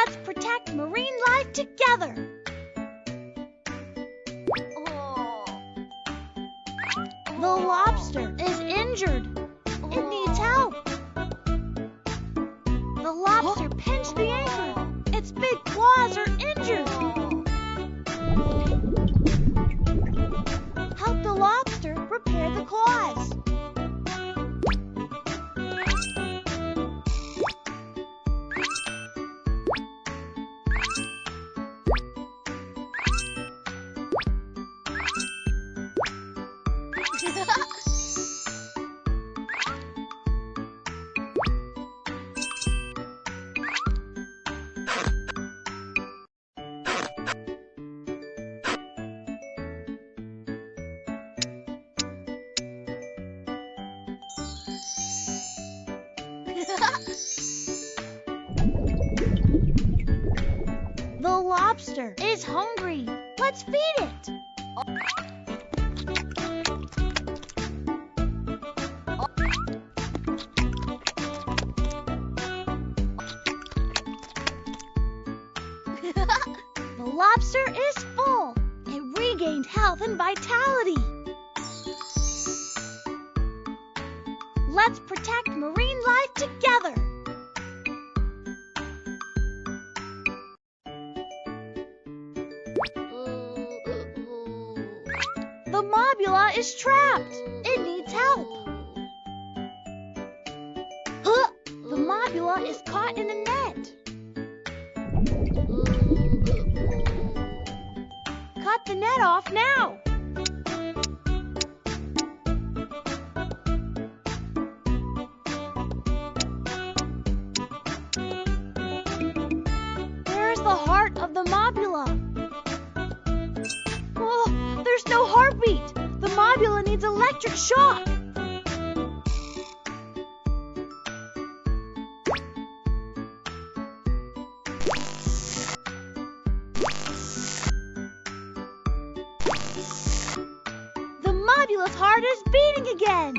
Let's protect marine life together. The lobster is injured. It needs help. The lobster pinched the anchor. Its big claws are injured. Help the lobster repair the claws. The lobster is hungry. Let's feed it. The lobster is full. It regained health and vitality. Let's protect marine life together. The mobula is trapped. It needs help. The mobula is caught in a net. Cut the net off now. Where's the heart of the mobula? Oh, there's no heartbeat. The mobula needs electric shock. The mobula's heart is beating again.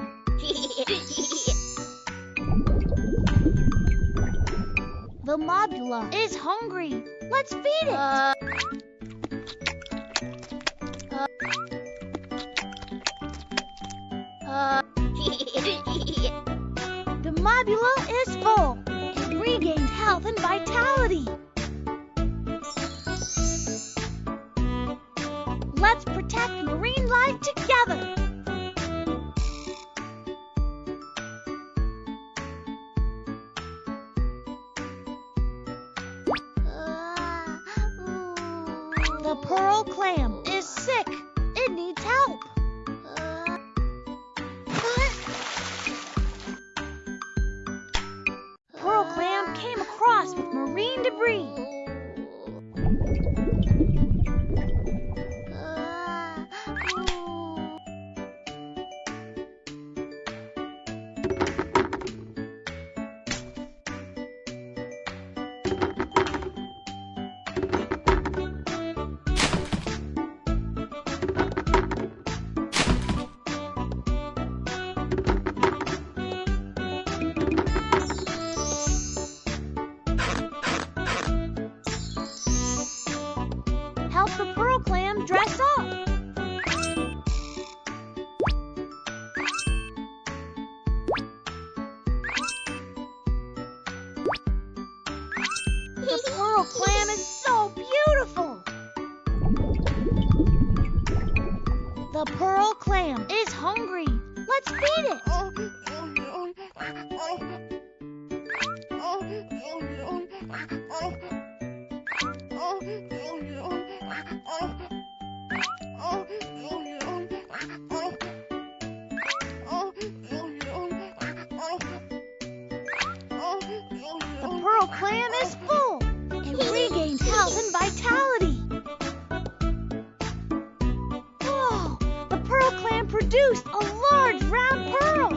The mobula is hungry. Let's feed it. The mobula is full. It regained health and vitality. Let's protect marine life together. The pearl clam is sick. It needs help. Pearl clam came across with marine debris. Help the pearl clam dress up. The pearl clam is so beautiful. The pearl clam is hungry. Let's feed it. The pearl clam is full. It regained health and vitality. Oh, the pearl clam produced a large round pearl.